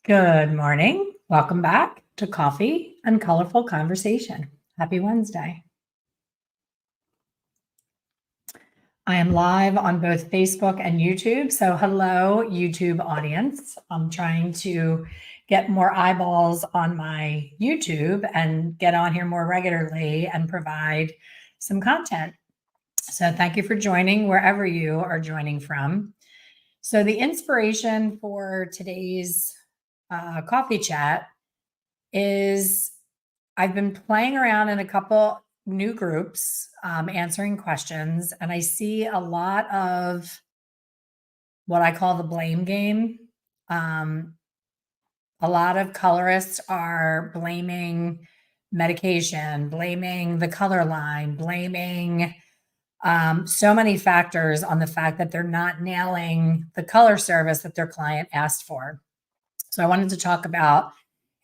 Good morning. Welcome back to Coffee and Colorful Conversation. Happy Wednesday. I am live on both Facebook and YouTube. So, hello, YouTube audience. I'm trying to get more eyeballs on my YouTube and get on here more regularly and provide some content. So, thank you for joining wherever you are joining from. So, the inspiration for today's coffee chat is I've been playing around in a couple new groups, answering questions, and I see a lot of what I call the blame game. Um, a lot of colorists are blaming medication, blaming the color line, blaming so many factors on the fact that they're not nailing the color service that their client asked for. So I wanted to talk about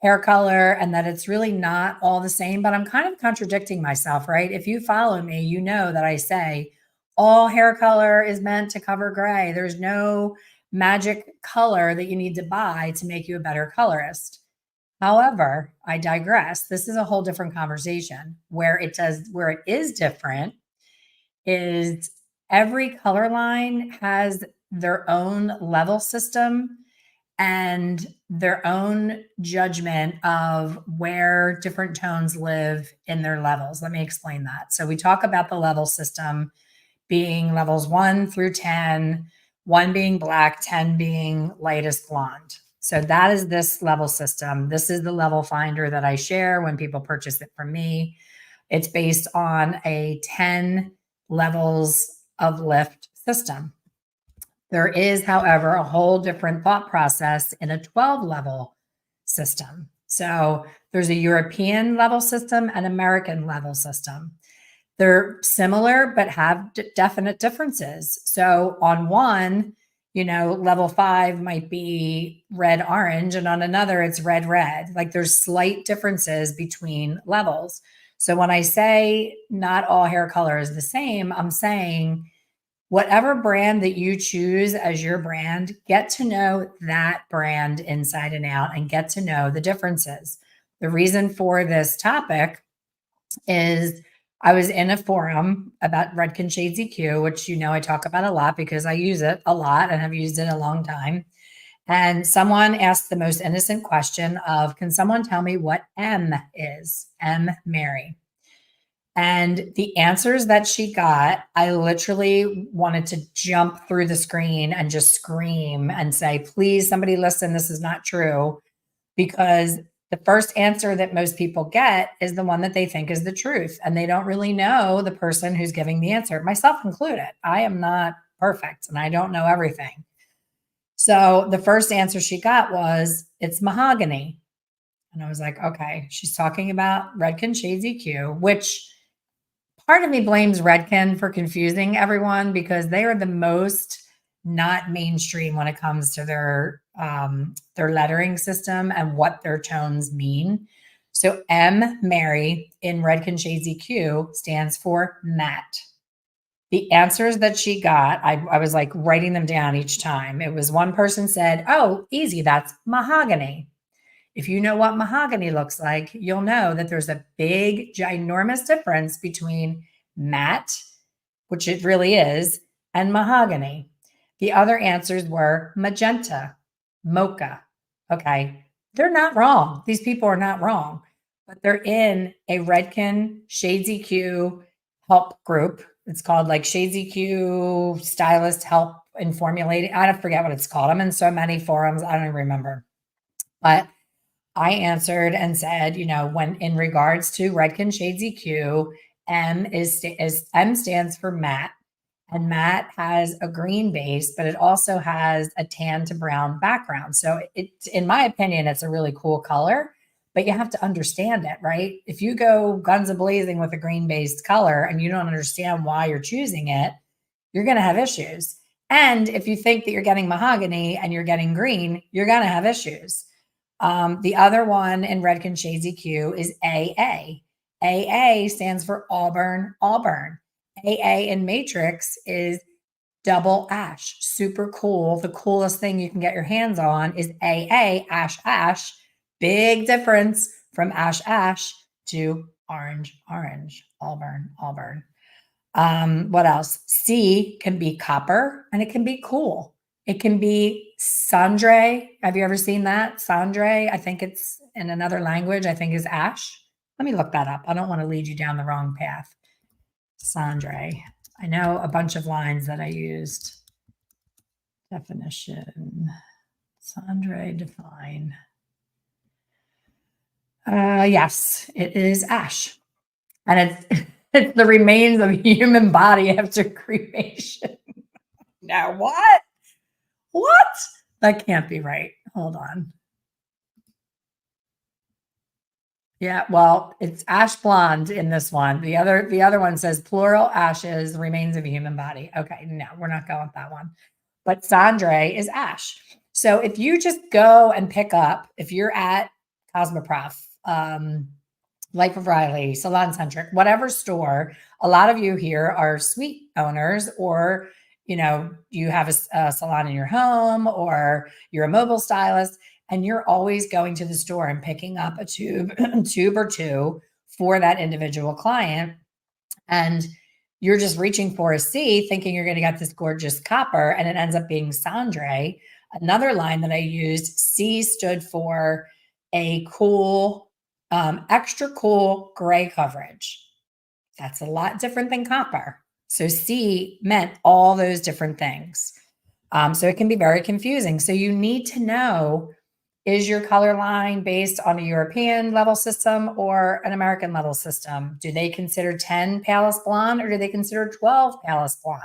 hair color and that it's really not all the same, but I'm kind of contradicting myself, right? If you follow me, you know that I say all hair color is meant to cover gray. There's no magic color that you need to buy to make you a better colorist. However, I digress. This is a whole different conversation. Where it is different is every color line has their own level system and their own judgment of where different tones live in their levels. Let me explain that. So we talk about the level system being levels 1 through 10, 1 being black, 10 being lightest blonde. So that is this level system. This is the level finder that I share when people purchase it from me. It's based on a 10 levels of lift system. There is, however, a whole different thought process in a 12 level system. So there's a European level system and American level system. They're similar, but have definite differences. So on one, level 5 might be red, orange, and on another, it's red, red. Like there's slight differences between levels. So when I say not all hair color is the same, I'm saying whatever brand that you choose as your brand, get to know that brand inside and out and get to know the differences. The reason for this topic is I was in a forum about Redken Shades EQ, which I talk about a lot because I use it a lot and have used it a long time. And someone asked the most innocent question of, can someone tell me what M is? M, Mary. And the answers that she got, I literally wanted to jump through the screen and just scream and say, please, somebody listen, this is not true. Because the first answer that most people get is the one that they think is the truth. And they don't really know the person who's giving the answer, myself included. I am not perfect and I don't know everything. So the first answer she got was, it's mahogany. And I was like, okay, she's talking about Redken Shades EQ, which part of me blames Redken for confusing everyone because they are the most not mainstream when it comes to their lettering system and what their tones mean. So M, Mary, in Redken Shades EQ stands for matte. The answers that she got, I was like writing them down each time. It was one person said, oh, easy, that's mahogany. If you know what mahogany looks like, you'll know that there's a big, ginormous difference between matte, which it really is, and mahogany. The other answers were magenta, mocha. Okay, they're not wrong. These people are not wrong, but they're in a Redken Shades EQ help group. It's called like Shades EQ Stylist Help in Formulating. I don't forget what it's called. I'm in so many forums, I don't even remember. But I answered and said, when in regards to Redken Shades EQ, M stands for matte, and matte has a green base, but it also has a tan to brown background. So in my opinion, it's a really cool color, but you have to understand it, right? If you go guns a-blazing with a green based color and you don't understand why you're choosing it, you're going to have issues. And if you think that you're getting mahogany and you're getting green, you're going to have issues. The other one in Redken Shades EQ is AA. AA stands for Auburn, Auburn. AA in Matrix is Double ash, super cool. The coolest thing you can get your hands on is AA, ash, ash. Big difference from ash, ash to orange, orange, auburn, auburn. What else? C can be copper and it can be cool. It can be cendre. Have you ever seen that? Cendre, I think it's in another language, I think is ash. Let me look that up. I don't want to lead you down the wrong path. Cendre. I know a bunch of lines that I used. Definition. Cendre define. Yes, it is ash. And it's the remains of human body after cremation. Now what? What? That can't be right. Hold on. Yeah, well, it's ash blonde in this one. The other one says plural ashes, remains of a human body. Okay, no, we're not going with that one. But cendre is ash. So if you just go and pick up, if you're at Cosmoprof, Life of Riley, Salon Centric, whatever store, a lot of you here are suite owners, or you have a salon in your home, or you're a mobile stylist, and you're always going to the store and picking up a tube, tube or two for that individual client. And you're just reaching for a C, thinking you're going to get this gorgeous copper, and it ends up being cendre. Another line that I used, C stood for a cool, extra cool gray coverage. That's a lot different than copper. So C meant all those different things. So it can be very confusing. So you need to know, is your color line based on a European level system or an American level system? Do they consider 10 palest blonde, or do they consider 12 palest blonde?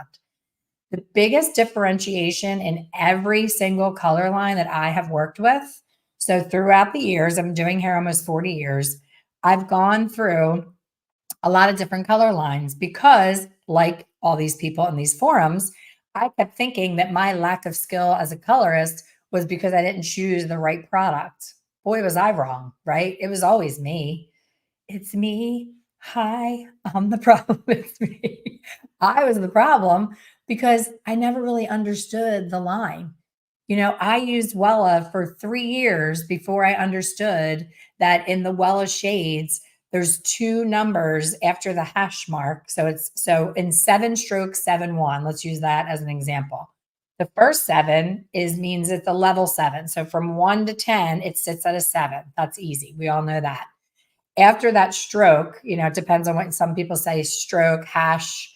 The biggest differentiation in every single color line that I have worked with, so throughout the years, I'm doing hair almost 40 years, I've gone through a lot of different color lines because, like all these people in these forums, I kept thinking that my lack of skill as a colorist was because I didn't choose the right product. Boy, was I wrong, right? It was always me. It's me. Hi, I'm the problem. It's me. I was the problem because I never really understood the line. I used Wella for 3 years before I understood that in the Wella shades, there's 2 numbers after the hash mark. So in 7-stroke 7-1, let's use that as an example. The first 7 means it's a level 7. So from 1 to 10, it sits at a 7. That's easy. We all know that. After that stroke, it depends on what some people say, stroke, hash,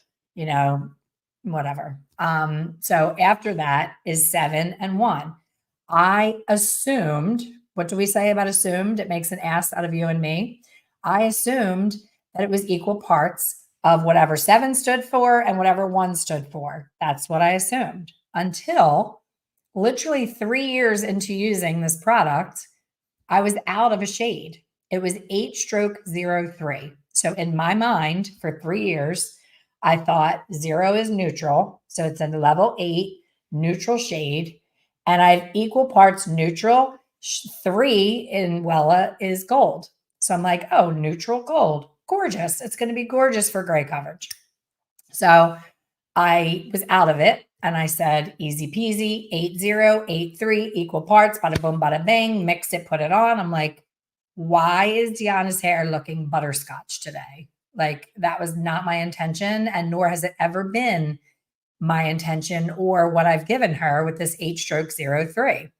whatever. So after that is 7 and 1. I assumed, what do we say about assumed? It makes an ass out of you and me. I assumed that it was equal parts of whatever 7 stood for and whatever 1 stood for. That's what I assumed until literally 3 years into using this product, I was out of a shade. It was 8-stroke 03. So in my mind, for 3 years, I thought 0 is neutral. So it's a level 8 neutral shade. And I have equal parts neutral. 3 in Wella is gold. So I'm like, oh, neutral gold. Gorgeous. It's going to be gorgeous for gray coverage. So I was out of it. And I said, easy peasy, 8-0, 8-3, equal parts, bada boom, bada bang, mix it, put it on. I'm like, why is Deanna's hair looking butterscotch today? Like, that was not my intention, and nor has it ever been my intention or what I've given her with this 8-stroke 03.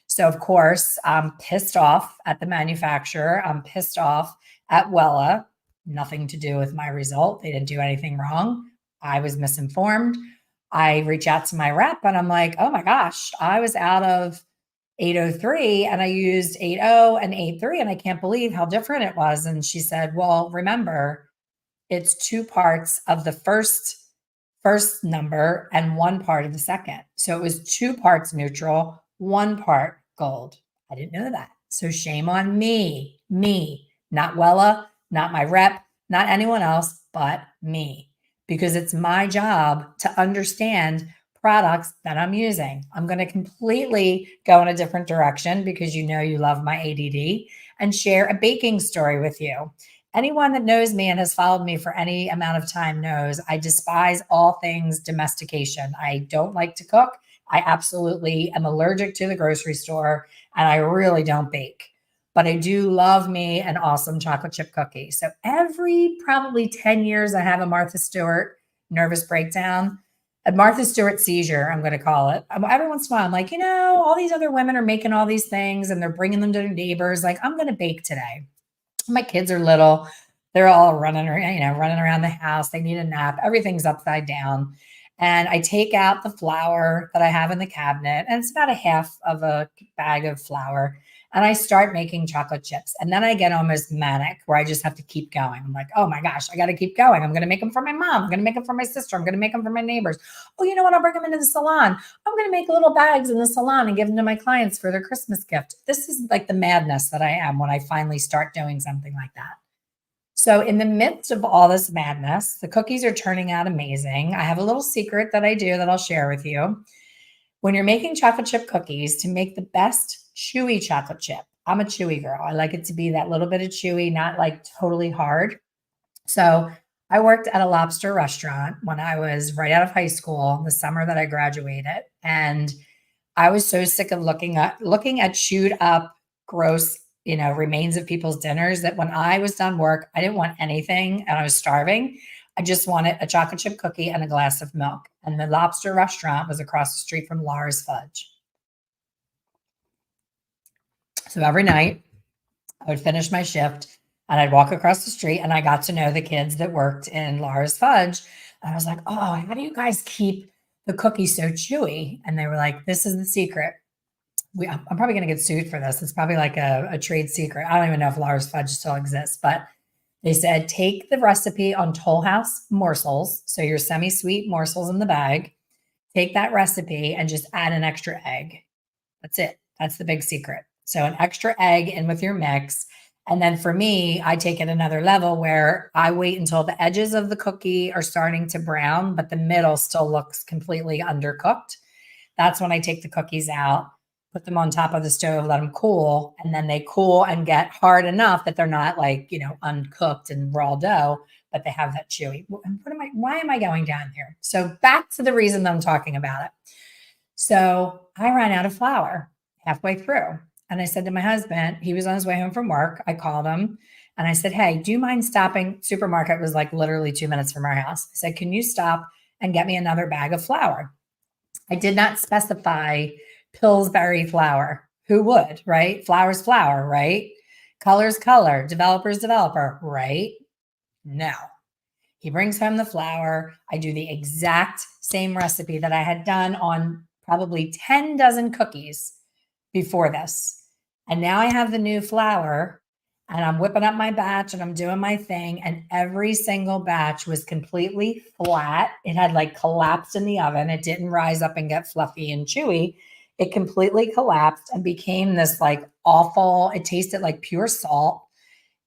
So of course, I'm pissed off at the manufacturer. I'm pissed off at Wella. Nothing to do with my result. They didn't do anything wrong. I was misinformed. I reach out to my rep and I'm like, oh my gosh, I was out of 803 and I used 80 and 83 and I can't believe how different it was. And she said, well, remember, it's 2 parts of the first number and 1 part of the second. So it was 2 parts neutral, 1 part gold. I didn't know that. So shame on me, not Wella, not my rep, not anyone else, but me, because it's my job to understand products that I'm using. I'm going to completely go in a different direction because you love my ADD, and share a baking story with you. anyone that knows me and has followed me for any amount of time knows I despise all things domestication. I don't like to cook. I absolutely am allergic to the grocery store, and I really don't bake. But I do love me an awesome chocolate chip cookie. So every probably 10 years, I have a Martha Stewart nervous breakdown, a Martha Stewart seizure, I'm going to call it. Every once in a while, I'm like, all these other women are making all these things and they're bringing them to their neighbors. Like, I'm going to bake today. My kids are little. They're all running around, running around the house. They need a nap. Everything's upside down. And I take out the flour that I have in the cabinet, and it's about a half of a bag of flour. And I start making chocolate chips. And then I get almost manic where I just have to keep going. I'm like, oh my gosh, I got to keep going. I'm going to make them for my mom. I'm going to make them for my sister. I'm going to make them for my neighbors. Oh, you know what? I'll bring them into the salon. I'm going to make little bags in the salon and give them to my clients for their Christmas gift. This is like the madness that I am when I finally start doing something like that. So in the midst of all this madness, the cookies are turning out amazing. I have a little secret that I do that I'll share with you. When you're making chocolate chip cookies, to make the best chewy chocolate chip, I'm a chewy girl. I like it to be that little bit of chewy, not like totally hard. So I worked at a lobster restaurant when I was right out of high school, the summer that I graduated. And I was so sick of looking at chewed up, gross, remains of people's dinners that when I was done work, I didn't want anything and I was starving. I just wanted a chocolate chip cookie and a glass of milk. And the lobster restaurant was across the street from Laura's Fudge. So every night I would finish my shift and I'd walk across the street and I got to know the kids that worked in Laura's Fudge. And I was like, oh, how do you guys keep the cookie so chewy? And they were like, this is the secret. I'm probably going to get sued for this. It's probably like a trade secret. I don't even know if Laura's Fudge still exists, but they said, take the recipe on Toll House morsels. So your semi-sweet morsels in the bag, take that recipe and just add an extra egg. That's it. That's the big secret. So an extra egg in with your mix. And then for me, I take it another level where I wait until the edges of the cookie are starting to brown, but the middle still looks completely undercooked. That's when I take the cookies out, put them on top of the stove, let them cool, and then they cool and get hard enough that they're not like, uncooked and raw dough, but they have that chewy. Why am I going down here? So back to the reason that I'm talking about it. So I ran out of flour halfway through. And I said to my husband, he was on his way home from work. I called him and I said, hey, do you mind stopping? Supermarket was like literally 2 minutes from our house. I said, can you stop and get me another bag of flour? I did not specify Pillsbury flour. Who would, right? Flour's flour, right? Color's color, developer's developer, right? No. He brings home the flour. I do the exact same recipe that I had done on probably 10 dozen cookies before this. And now I have the new flour and I'm whipping up my batch and I'm doing my thing. And every single batch was completely flat. It had like collapsed in the oven. It didn't rise up and get fluffy and chewy. It completely collapsed and became this like awful, it tasted like pure salt,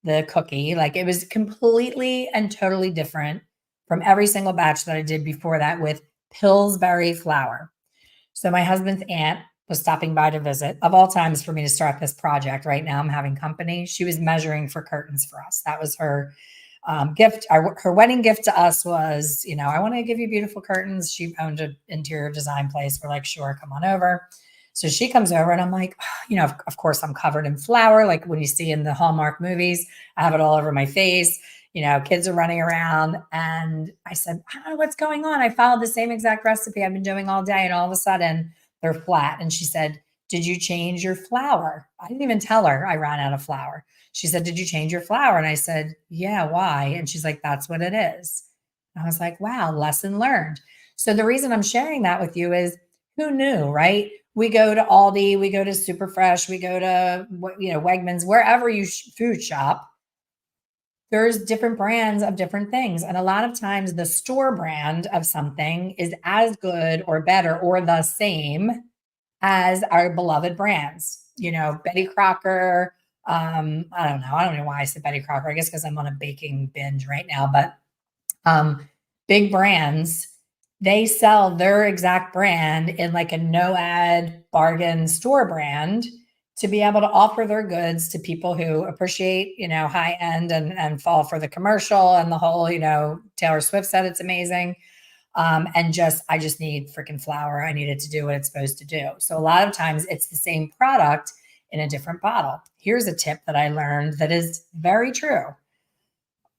the cookie. Like it was completely and totally different from every single batch that I did before that with Pillsbury flour. So my husband's aunt was stopping by to visit, of all times for me to start this project. Right now I'm having company. She was measuring for curtains for us. That was her gift. Her wedding gift to us was, I want to give you beautiful curtains. She owned an interior design place. We're like, sure, come on over. So she comes over and I'm like, of course I'm covered in flour. Like when you see in the Hallmark movies, I have it all over my face. Kids are running around. And I said, I don't know what's going on. I followed the same exact recipe I've been doing all day. And all of a sudden they're flat. And she said, did you change your flour? I didn't even tell her I ran out of flour. She said, did you change your flour? And I said, yeah, why? And she's like, that's what it is. And I was like, wow, lesson learned. So the reason I'm sharing that with you is who knew, right? We go to Aldi, we go to Superfresh, we go to, Wegmans, wherever you food shop. There's different brands of different things. And a lot of times the store brand of something is as good or better or the same as our beloved brands. Betty Crocker. I don't know. I don't know why I said Betty Crocker. I guess because I'm on a baking binge right now. But big brands, they sell their exact brand in like a no ad bargain store brand to be able to offer their goods to people who appreciate, high end and fall for the commercial and the whole, Taylor Swift said it's amazing. I just need freaking flour. I need it to do what it's supposed to do. So a lot of times it's the same product in a different bottle. Here's a tip that I learned that is very true.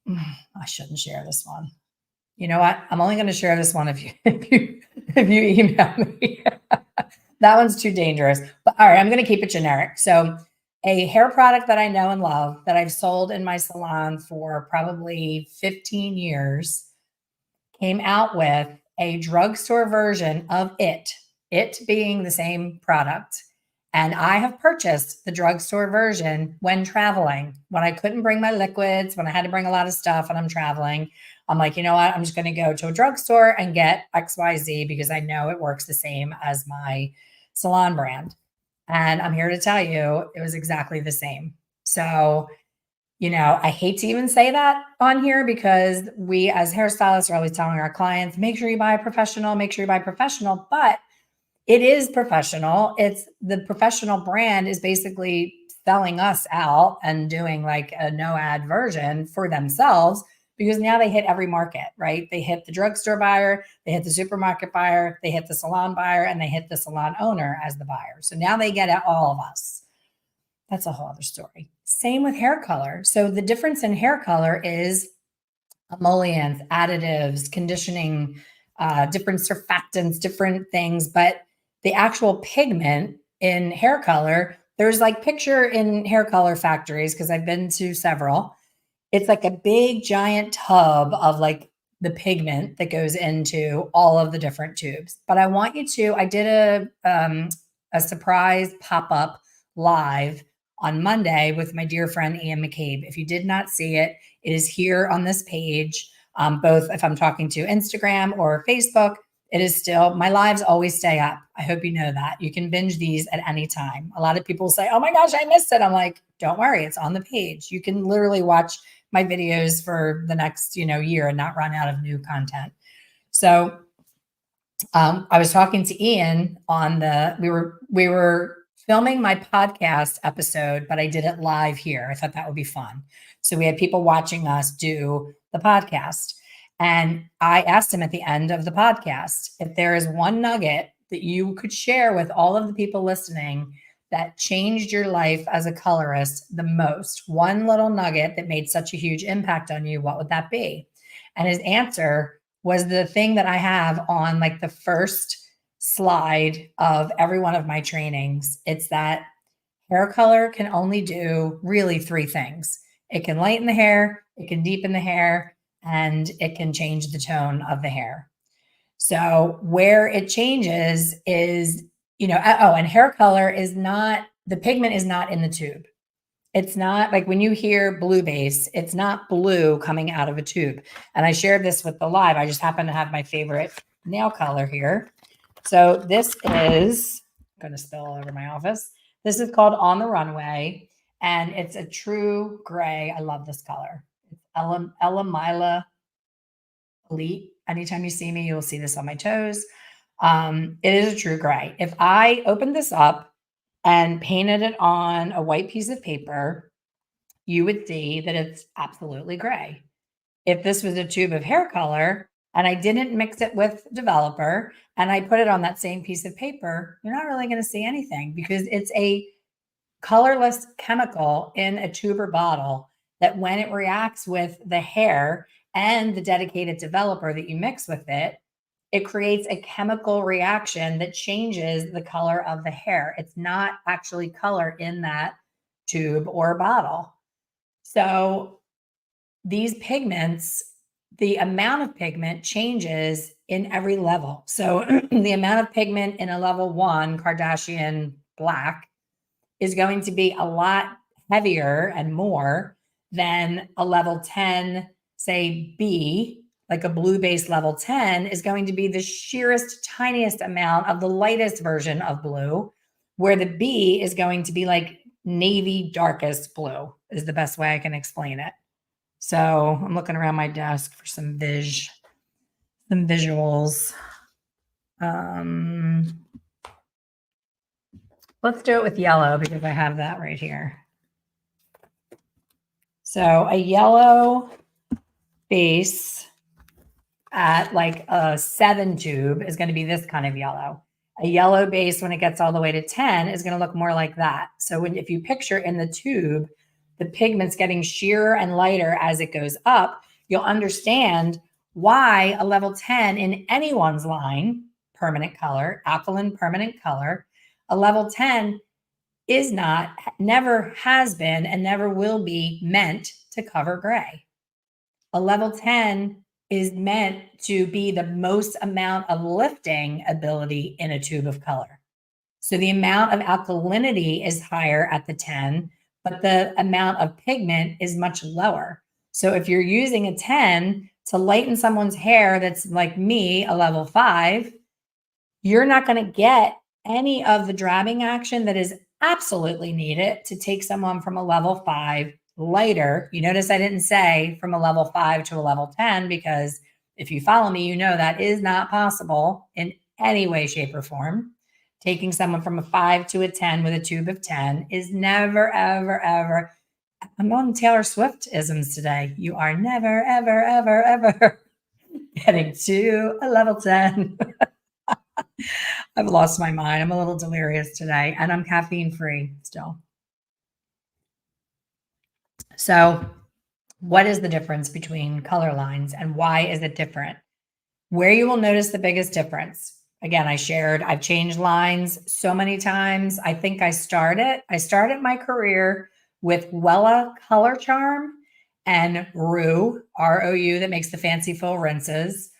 I shouldn't share this one. You know what? I'm only going to share this one if you email me. That one's too dangerous. But all right, I'm going to keep it generic. So a hair product that I know and love that I've sold in my salon for probably 15 years came out with a drugstore version of it being the same product. And I have purchased the drugstore version when traveling, when I couldn't bring my liquids, when I had to bring a lot of stuff and I'm traveling. I'm like, you know what? I'm just going to go to a drugstore and get XYZ because I know it works the same as my salon brand. And I'm here to tell you it was exactly the same. So, I hate to even say that on here because we as hairstylists are always telling our clients, make sure you buy a professional, make sure you buy professional, but it is professional. It's the professional brand is basically selling us out and doing like a no ad version for themselves because now they hit every market, right? They hit the drugstore buyer, they hit the supermarket buyer, they hit the salon buyer, and they hit the salon owner as the buyer. So now they get at all of us. That's a whole other story. Same with hair color. So the difference in hair color is emollients, additives, conditioning, different surfactants, different things. But the actual pigment in hair color, there's like picture in hair color factories, because I've been to several. It's like a big giant tub of like the pigment that goes into all of the different tubes. But I want you to, I did a surprise pop-up live on Monday with my dear friend Ian McCabe. If you did not see it, it is here on this page. Both if I'm talking to Instagram or Facebook, it is still, my lives always stay up. I hope you know that. You can binge these at any time. A lot of people say, oh my gosh, I missed it. I'm like, don't worry, it's on the page. You can literally watch my videos for the next, year and not run out of new content. So I was talking to Ian on we were filming my podcast episode, but I did it live here. I thought that would be fun. So we had people watching us do the podcast. And I asked him at the end of the podcast, if there is one nugget that you could share with all of the people listening that changed your life as a colorist the most, one little nugget that made such a huge impact on you, what would that be? And his answer was the thing that I have on like the first slide of every one of my trainings. It's that hair color can only do really three things. It can lighten the hair, it can deepen the hair, and it can change the tone of the hair. So where it changes is, and hair color is not, the pigment is not in the tube. It's not like when you hear blue base, it's not blue coming out of a tube. And I shared this with the live. I just happen to have my favorite nail color here. So this is going to spill all over my office. This is called On the Runway, and it's a true gray. I love this color. It's Elamila Elite. Anytime you see me, you'll see this on my toes. It is a true gray. If I opened this up and painted it on a white piece of paper, you would see that it's absolutely gray. If this was a tube of hair color and I didn't mix it with developer and I put it on that same piece of paper, you're not really going to see anything because it's a colorless chemical in a tube or bottle that when it reacts with the hair and the dedicated developer that you mix with it, it creates a chemical reaction that changes the color of the hair. It's not actually color in that tube or bottle. So these pigments, the amount of pigment changes in every level. So the amount of pigment in a level 1 Kardashian black is going to be a lot heavier and more than a level 10, say B, like a blue base level 10 is going to be the sheerest, tiniest amount of the lightest version of blue, where the B is going to be like navy darkest blue is the best way I can explain it. So I'm looking around my desk for some visuals. Let's do it with yellow because I have that right here. So a yellow base at like a 7 tube is going to be this kind of yellow. A yellow base when it gets all the way to 10 is going to look more like that. So if you picture in the tube, the pigment's getting sheerer and lighter as it goes up, you'll understand why a level 10 in anyone's line, permanent color, alkaline permanent color, a level 10 is not, never has been, and never will be meant to cover gray. A level 10 is meant to be the most amount of lifting ability in a tube of color. So the amount of alkalinity is higher at the 10, but the amount of pigment is much lower. So if you're using a 10 to lighten someone's hair that's like me, a level 5, you're not going to get any of the drabbing action that is absolutely needed to take someone from a level 5 lighter. You notice I didn't say from a level 5 to a level 10 because if you follow me, you know that is not possible in any way, shape, or form. Taking someone from a 5 to a 10 with a tube of 10 is never, ever, ever. I'm on Taylor Swift isms today. You are never, ever, ever, ever getting to a level 10. I've lost my mind. I'm a little delirious today, and I'm caffeine free still. So, what is the difference between color lines and why is it different? Where you will notice the biggest difference. Again, I've changed lines so many times. I think I started my career with Wella Color Charm and Rue, ROU, that makes the fancy full rinses.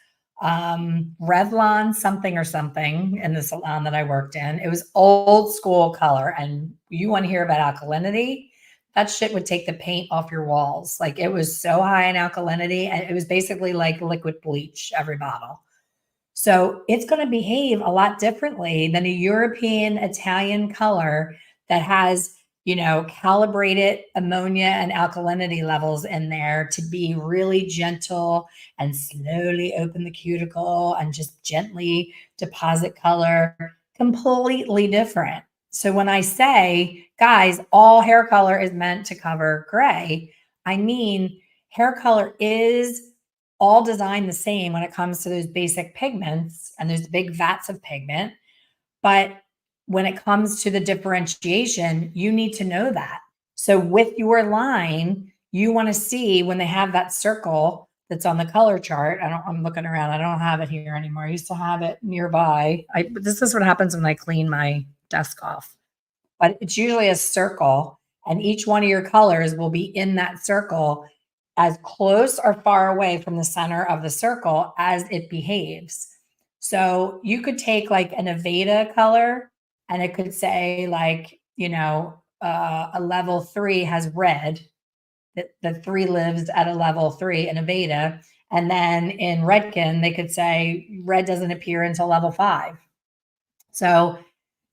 Revlon something or something in the salon that I worked in. It was old school color. And you want to hear about alkalinity? That shit would take the paint off your walls. Like it was so high in alkalinity, and it was basically like liquid bleach every bottle. So it's going to behave a lot differently than a European Italian color that has, calibrated ammonia and alkalinity levels in there to be really gentle and slowly open the cuticle and just gently deposit color. Completely different. So when I say, guys, all hair color is meant to cover gray, I mean hair color is all designed the same when it comes to those basic pigments and those big vats of pigment. But when it comes to the differentiation, you need to know that. So with your line, you want to see when they have that circle that's on the color chart. I'm looking around. I don't have it here anymore. I used to have it nearby. This is what happens when I clean my desk off. But it's usually a circle, and each one of your colors will be in that circle as close or far away from the center of the circle as it behaves. So you could take like an Aveda color and it could say like, a level 3 has red. The 3 lives at a level 3 in Aveda. And then in Redken, they could say red doesn't appear until level 5. So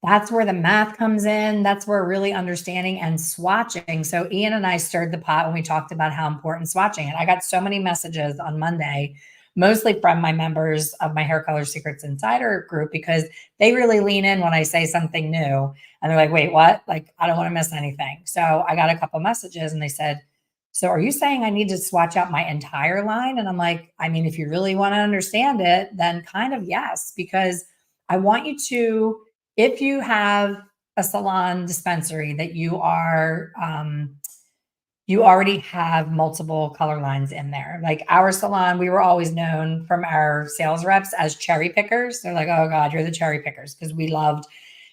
that's where the math comes in. That's where really understanding and swatching. So Ian and I stirred the pot when we talked about how important swatching. And I got so many messages on Monday, mostly from my members of my Hair Color Secrets Insider group, because they really lean in when I say something new. And they're like, wait, what? Like, I don't want to miss anything. So I got a couple messages and they said, so are you saying I need to swatch out my entire line? And I'm like, I mean, if you really want to understand it, then kind of yes, because I want you to, if you have a salon dispensary that you are, you already have multiple color lines in there. Like our salon, we were always known from our sales reps as cherry pickers. They're like, oh God, you're the cherry pickers. Because we loved,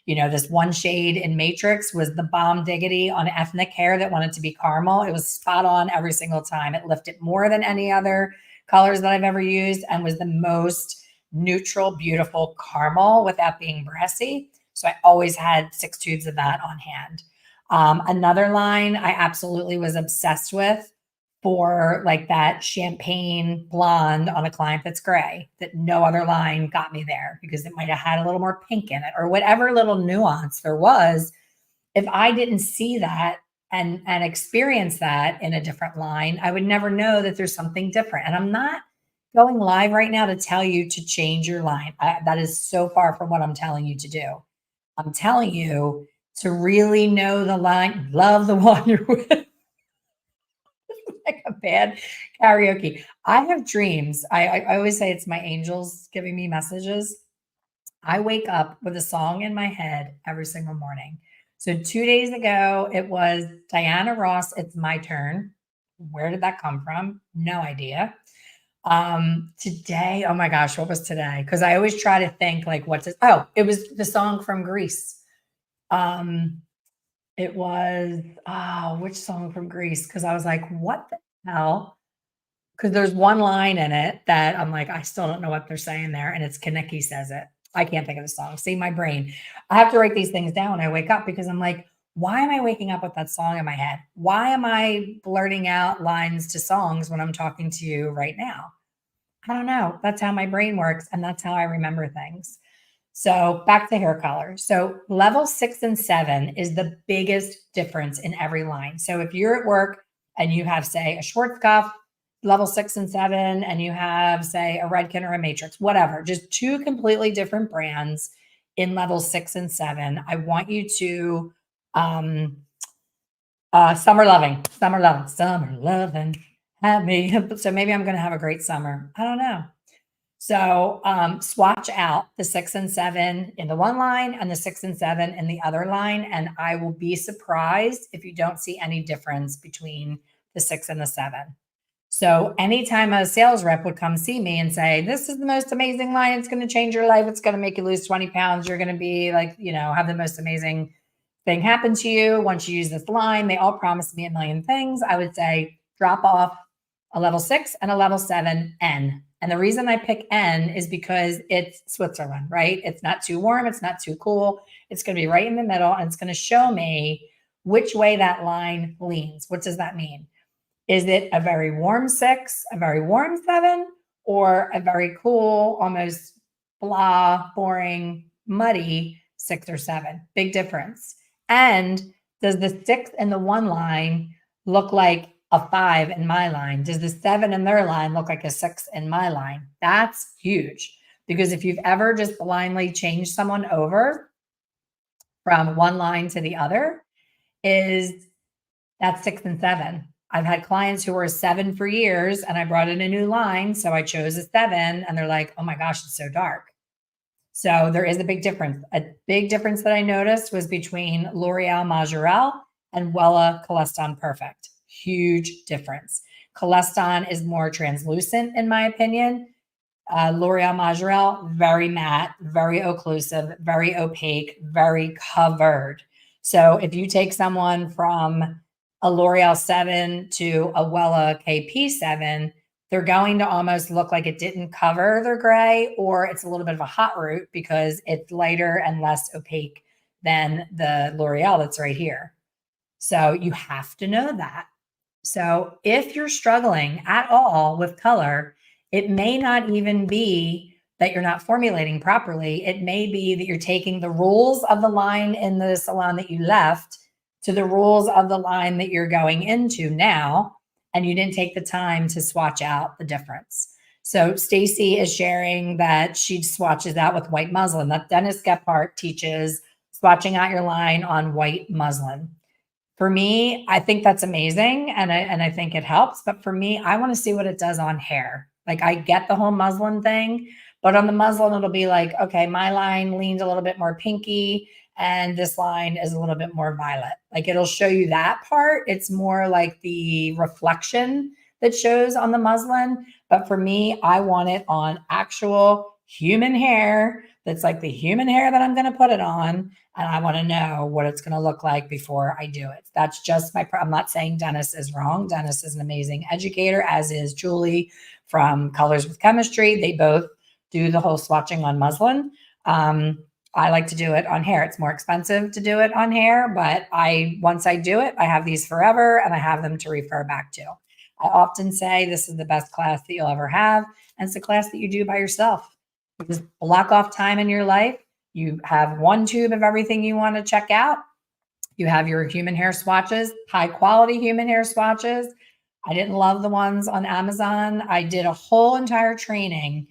this one shade in Matrix was the bomb diggity on ethnic hair that wanted to be caramel. It was spot on every single time. It lifted more than any other colors that I've ever used and was the most neutral, beautiful caramel without being brassy. So I always had 6 tubes of that on hand. Another line I absolutely was obsessed with for like that champagne blonde on a client that's gray, that no other line got me there because it might have had a little more pink in it or whatever little nuance there was. If I didn't see that and experience that in a different line, I would never know that there's something different. And I'm not going live right now to tell you to change your line. That is so far from what I'm telling you to do. I'm telling you to really know the line, love the one you're with. Like a bad karaoke. I have dreams. I always say it's my angels giving me messages. I wake up with a song in my head every single morning. So 2 days ago, it was Diana Ross, It's My Turn. Where did that come from? No idea. Today, oh my gosh, what was today? Because I always try to think like what's it? Oh, it was the song from Greece. Um, it was which song from Greece? Because I was like, what the hell? Because there's one line in it that I'm like, I still don't know what they're saying there, and it's Kaneki says it. I can't think of the song. See, my brain. I have to write these things down when I wake up because I'm like, why am I waking up with that song in my head? Why am I blurting out lines to songs when I'm talking to you right now? I don't know. That's how my brain works, and that's how I remember things. So back to hair color. So level 6 and 7 is the biggest difference in every line. So if you're at work and you have, say, a Schwarzkopf, level 6 and 7, and you have, say, a Redken or a Matrix, whatever, just two completely different brands in level 6 and 7. I want you to summer loving, summer loving, summer loving. Have me. So maybe I'm going to have a great summer. I don't know. So swatch out the 6 and 7 in the one line and the 6 and 7 in the other line. And I will be surprised if you don't see any difference between the 6 and the 7. So anytime a sales rep would come see me and say, this is the most amazing line, it's going to change your life, it's going to make you lose 20 pounds, you're going to be like, have the most amazing thing happen to you once you use this line. They all promised me a million things. I would say drop off a level 6 and a level 7 N. And the reason I pick N is because it's Switzerland, right? It's not too warm, it's not too cool. It's going to be right in the middle, and it's going to show me which way that line leans. What does that mean? Is it a very warm 6, a very warm 7, or a very cool, almost blah, boring, muddy 6 or 7? Big difference. And does the 6 in the one line look like a 5 in my line? Does the 7 in their line look like a 6 in my line? That's huge, because if you've ever just blindly changed someone over from one line to the other, is that's 6 and 7. I've had clients who were a 7 for years, and I brought in a new line, so I chose a 7, and they're like, oh my gosh, it's so dark. So there is a big difference. A big difference that I noticed was between L'Oreal Majorelle and Wella Coleston Perfect. Huge difference. Coleston is more translucent, in my opinion. L'Oreal Majorelle, very matte, very occlusive, very opaque, very covered. So if you take someone from a L'Oreal 7 to a Wella KP7, they're going to almost look like it didn't cover their gray, or it's a little bit of a hot root because it's lighter and less opaque than the L'Oreal that's right here. So you have to know that. So if you're struggling at all with color, it may not even be that you're not formulating properly. It may be that you're taking the rules of the line in the salon that you left to the rules of the line that you're going into now, and you didn't take the time to swatch out the difference. So Stacy is sharing that she swatches out with white muslin. That Dennis Gephardt teaches swatching out your line on white muslin. For me, I think that's amazing, and I think it helps. But for me, I want to see what it does on hair. Like, I get the whole muslin thing, but on the muslin, it'll be like, okay, my line leans a little bit more pinky, and this line is a little bit more violet. Like, it'll show you that part. It's more like the reflection that shows on the muslin. But for me, I want it on actual human hair. That's like the human hair that I'm going to put it on. And I want to know what it's going to look like before I do it. That's just I'm not saying Dennis is wrong. Dennis is an amazing educator, as is Julie from Colors with Chemistry. They both do the whole swatching on muslin. I like to do it on hair. It's more expensive to do it on hair, but once I do it, I have these forever, and I have them to refer back to. I often say this is the best class that you'll ever have, and it's a class that you do by yourself. You just block off time in your life. You have one tube of everything you want to check out. You have your human hair swatches, high quality human hair swatches. I didn't love the ones on Amazon. I did a whole entire training,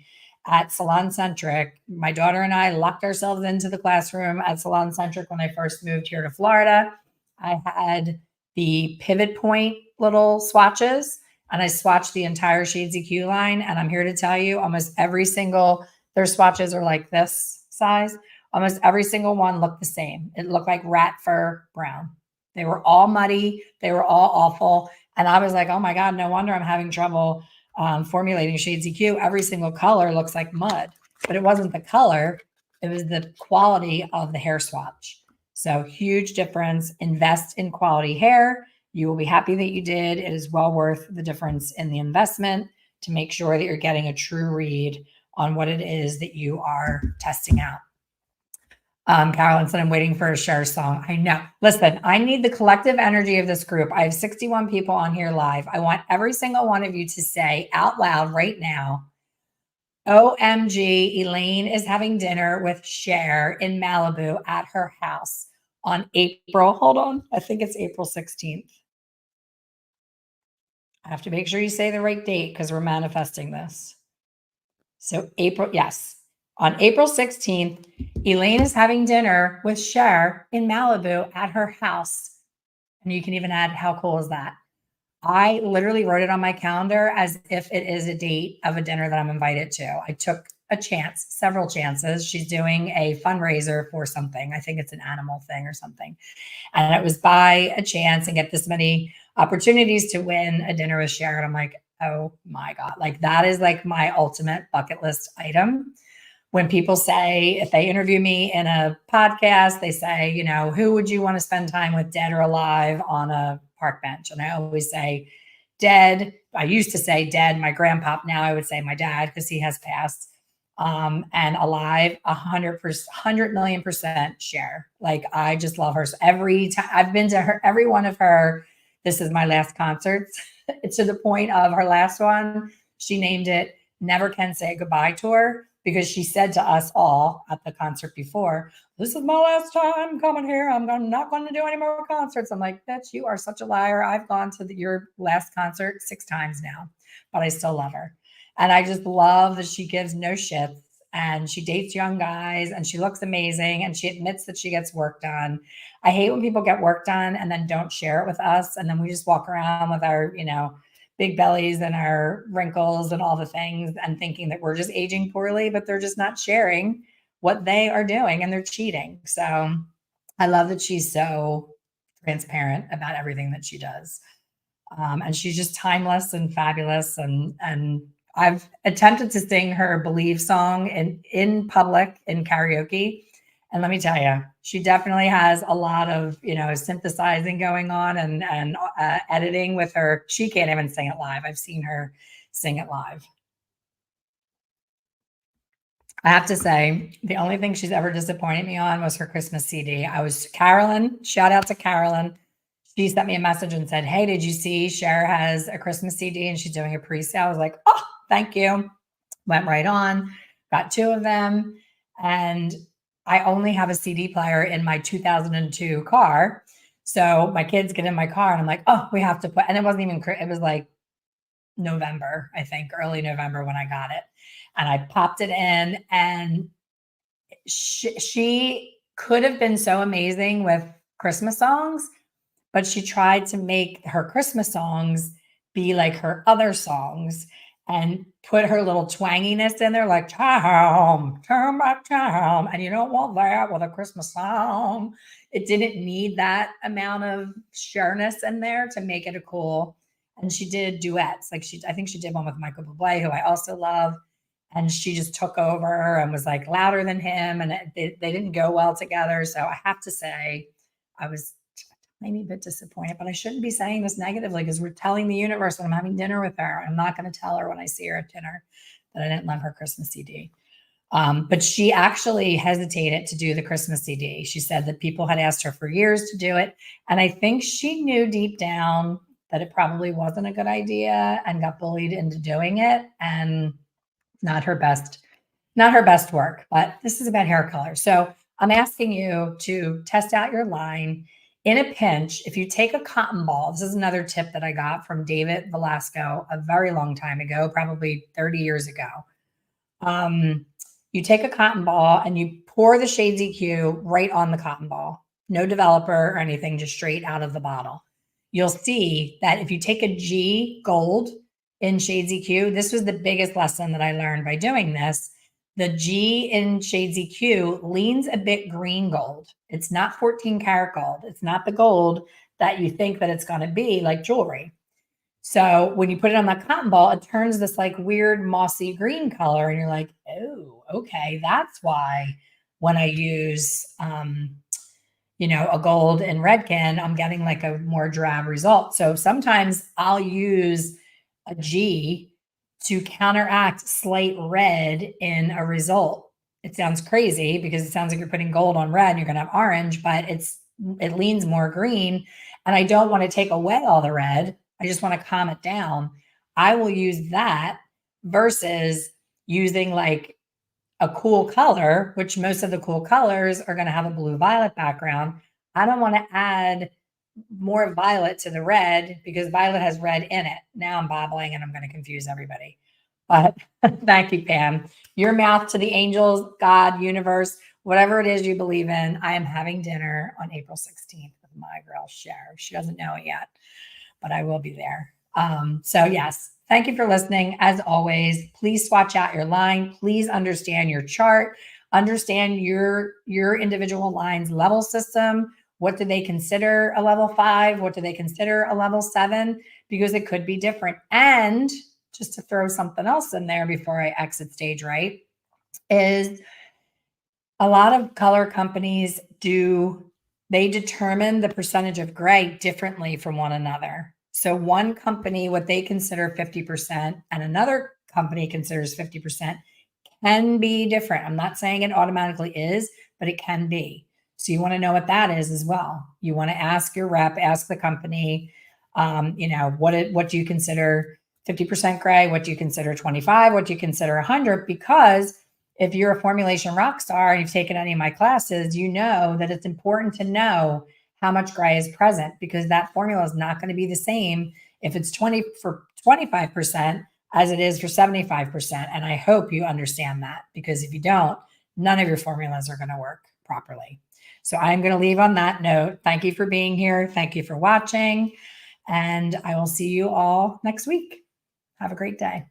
at Salon Centric. My daughter and I locked ourselves into the classroom at Salon Centric when I first moved here to Florida. I had the pivot point little swatches, and I swatched the entire Shades EQ line. And I'm here to tell you, almost every single, their swatches are like this size. Almost every single one looked the same. It looked like rat fur brown. They were all muddy. They were all awful. And I was like, oh my God, no wonder I'm having trouble formulating Shades EQ. Every single color looks like mud, but it wasn't the color. It was the quality of the hair swatch. So huge difference. Invest in quality hair. You will be happy that you did. It is well worth the difference in the investment to make sure that you're getting a true read on what it is that you are testing out. Carolyn said, I'm waiting for a Cher song. I know. Listen, I need the collective energy of this group. I have 61 people on here live. I want every single one of you to say out loud right now, OMG, Elaine is having dinner with Cher in Malibu at her house on April. Hold on. I think it's April 16th. I have to make sure you say the right date because we're manifesting this. So April, yes. On April 16th, Elaine is having dinner with Cher in Malibu at her house. And you can even add, how cool is that? I literally wrote it on my calendar as if it is a date of a dinner that I'm invited to. I took a chance, several chances. She's doing a fundraiser for something. I think it's an animal thing or something. And it was by a chance and get this many opportunities to win a dinner with Cher. And I'm like, oh my God, like that is like my ultimate bucket list item. When people say, if they interview me in a podcast, they say, you know, who would you want to spend time with, dead or alive, on a park bench? And I always say dead. I used to say dead, my grandpa. Now I would say my dad because he has passed. And alive, 100 million percent Cher. Like I just love her. So every time I've been to her, every one of her, this is my last concerts. It's to the point of her last one. She named it Never Can Say Goodbye Tour because she said to us all at the concert before, this is my last time coming here. I'm not going to do any more concerts. I'm like, bitch, you are such a liar. I've gone to your last concert 6 times now, but I still love her. And I just love that she gives no shits and she dates young guys and she looks amazing and she admits that she gets work done. I hate when people get work done and then don't share it with us. And then we just walk around with our, you know, big bellies and our wrinkles and all the things and thinking that we're just aging poorly, but they're just not sharing what they are doing and they're cheating. So I love that she's so transparent about everything that she does. And she's just timeless and fabulous. And I've attempted to sing her Believe song in public in karaoke. And let me tell you, she definitely has a lot of, you know, synthesizing going on and editing with her. She can't even sing it live. I've seen her sing it live. I have to say, the only thing she's ever disappointed me on was her Christmas CD. Carolyn, shout out to Carolyn. She sent me a message and said, hey, did you see Cher has a Christmas CD and she's doing a pre-sale? I was like, oh, thank you. Went right on, got 2 of them. And I only have a CD player in my 2002 car. So my kids get in my car and I'm like, oh, we have to put, and it wasn't even, it was like November, I think, early November when I got it. And I popped it in and she could have been so amazing with Christmas songs, but she tried to make her Christmas songs be like her other songs and put her little twanginess in there, like time, turn back time. And you don't want that with a Christmas song. It didn't need that amount of sureness in there to make it a cool. And she did duets. Like I think she did one with Michael Bublé, who I also love. And she just took over and was like louder than him. And they didn't go well together. So I have to say, I was maybe a bit disappointed, but I shouldn't be saying this negatively because we're telling the universe that I'm having dinner with her. I'm not going to tell her when I see her at dinner that I didn't love her Christmas CD. But she actually hesitated to do the Christmas CD. She said that people had asked her for years to do it. And I think she knew deep down that it probably wasn't a good idea and got bullied into doing it. And not her best work, but this is about hair color. So I'm asking you to test out your line in a pinch. If you take a cotton ball, this is another tip that I got from David Velasco a very long time ago, probably 30 years ago. You take a cotton ball and you pour the Shades EQ right on the cotton ball. No developer or anything, just straight out of the bottle. You'll see that if you take a G gold in Shades EQ, this was the biggest lesson that I learned by doing this. The G in Shades EQ leans a bit green gold. It's not 14 karat gold. It's not the gold that you think that it's going to be like jewelry. So when you put it on that cotton ball, it turns this like weird mossy green color. And you're like, oh, okay, that's why when I use, a gold and Redken, I'm getting like a more drab result. So sometimes I'll use a G to counteract slight red in a result. It sounds crazy because it sounds like you're putting gold on red and you're going to have orange, but it leans more green. And I don't want to take away all the red. I just want to calm it down. I will use that versus using like a cool color, which most of the cool colors are going to have a blue violet background. I don't want to add more violet to the red because violet has red in it. Now I'm babbling and I'm going to confuse everybody. But thank you, Pam. Your mouth to the angels, God, universe, whatever it is you believe in. I am having dinner on April 16th with my girl, Cher. She doesn't know it yet, but I will be there. So yes, thank you for listening. As always, please swatch out your line. Please understand your chart. Understand your individual line's level system. What do they consider a level 5? What do they consider a level 7? Because it could be different. And just to throw something else in there before I exit stage right, is a lot of color companies they determine the percentage of gray differently from one another. So one company, what they consider 50% and another company considers 50% can be different. I'm not saying it automatically is, but it can be. So you want to know what that is as well. You want to ask your rep, ask the company, what do you consider 50% gray? What do you consider 25? What do you consider 100? Because if you're a formulation rock star and you've taken any of my classes, you know that it's important to know how much gray is present because that formula is not going to be the same if it's 20 for 25% as it is for 75%. And I hope you understand that because if you don't, none of your formulas are going to work properly. So I'm going to leave on that note. Thank you for being here. Thank you for watching. And I will see you all next week. Have a great day.